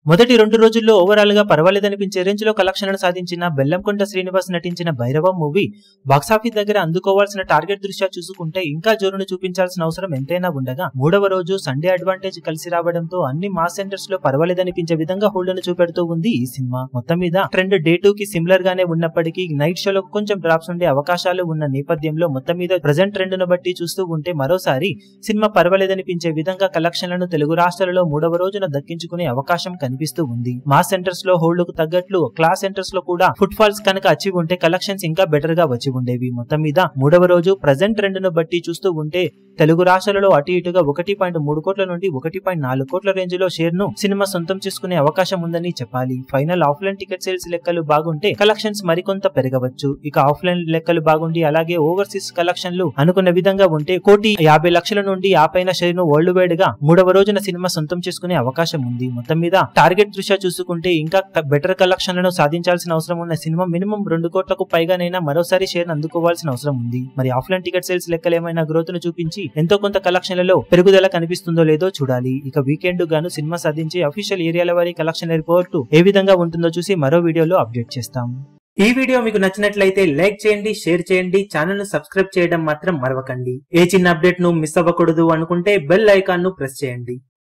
మొదటి 2 రోజుల్లో ఓవరాల్ గా పర్వాలేదనిపించే రేంజ్ లో కలెక్షన్లను సాధించిన బెల్లంకొండ శ్రీనివాస్ నటించిన భైరవం మూవీ బాక్సాఫీస్ దగ్గర అందుకోవాల్సిన టార్గెట్ దృష్ట్యా చూసుకుంటే ఇంకా జోరును చూపించాల్సిన అవసరం ఎంతైనా ఉండగా మూడవ రోజు సండే అడ్వాంటేజ్ కలిసి రావడంతో అన్ని మాస్ సెంటర్స్ లో పర్వాలేదనిపించే విధంగా హోల్డ్ను చూపెడుతూ ఉంది ఈ సినిమా. మొత్తం మీద ట్రెండ్ డే 2 కి సిమిలర్ గానే ఉన్నప్పటికీ నైట్ షోలో కొంచెం డ్రాప్స్ ఉండే అవకాశాలు ఉన్న నేపథ్యంలో మొత్తం మీద ప్రెజెంట్ ట్రెండ్ ను బట్టి చూస్తూ ఉంటే మరోసారి సినిమా పర్వాలేదనిపించే విధంగా కలెక్షన్లను తెలుగు రాష్ట్రాలలో మూడవ రోజున దక్కించుకునే అవకాశం కనిపిస్తూ ఉంది. మాస్ సెంటర్స్ లో హోల్డ్ కు తగ్గట్లు క్లాస్ సెంటర్స్ లో కూడా ఫుట్ ఫాల్స్ కనుక వచ్చి ఉంటే కలెక్షన్స్ ఇంకా బెటర్ గా వచ్చి ఉండేవి. మొత్తం మీద మూడవ రోజు ప్రెజెంట్ ట్రెండ్ ను బట్టి చూస్తూ ఉంటే తెలుగు రాష్ట్రాలలో అటు ఇటుగా 1.3 కోట్ల నుండి 1.4 కోట్ల రేంజ్ లో షేర్ ను సినిమా సొంతం చేసుకునే అవకాశం ఉందని చెప్పాలి. ఫైనల్ ఆఫ్లైన్ టికెట్ సేల్స్ లెక్కలు బాగుంటే కలెక్షన్స్ మరికొంత పెరగవచ్చు. ఇక ఆఫ్లైన్ లెక్కలు బాగుండి అలాగే ఓవర్సీస్ కలెక్షన్లు అనుకున్న విధంగా ఉంటే 1,50,00,000 నుండి ఆ పైన షేర్ ను వరల్డ్ వైడ్ గా మూడవ రోజున సినిమా సొంతం చేసుకునే అవకాశం ఉంది. మొత్తం మీద టార్గెట్ దృష్ట్యా చూసుకుంటే ఇంకా బెటర్ కలెక్షన్లను సాధించాల్సిన అవసరం ఉన్న సినిమా మినిమం 2 కోట్లకు పైగానైనా మరోసారి షేర్ అందుకోవాల్సిన అవసరం ఉంది. మరి ఆఫ్లైన్ టికెట్ సేల్స్ లెక్కలు ఏమైనా గ్రోత్ ను చూపించి ఎంతో కొంత కలెక్షన్లలో పెరుగుదల కనిపిస్తుందో లేదో చూడాలి. ఇక వీకెండ్ గాను సినిమా సాధించే అఫీషియల్ ఏరియాల వారి కలెక్షన్ రిపోర్ట్ ఏ విధంగా ఉంటుందో చూసి మరో వీడియోలో అప్డేట్ చేస్తాం. ఈ వీడియో మీకు నచ్చినట్లయితే లైక్ చేయండి, షేర్ చేయండి, ఛానల్ ను సబ్స్క్రైబ్ చేయడం మాత్రం మరవకండి. ఏ చిన్న అప్డేట్ ను మిస్ అవ్వకూడదు అనుకుంటే బెల్ ఐకాన్ ను ప్రెస్ చేయండి.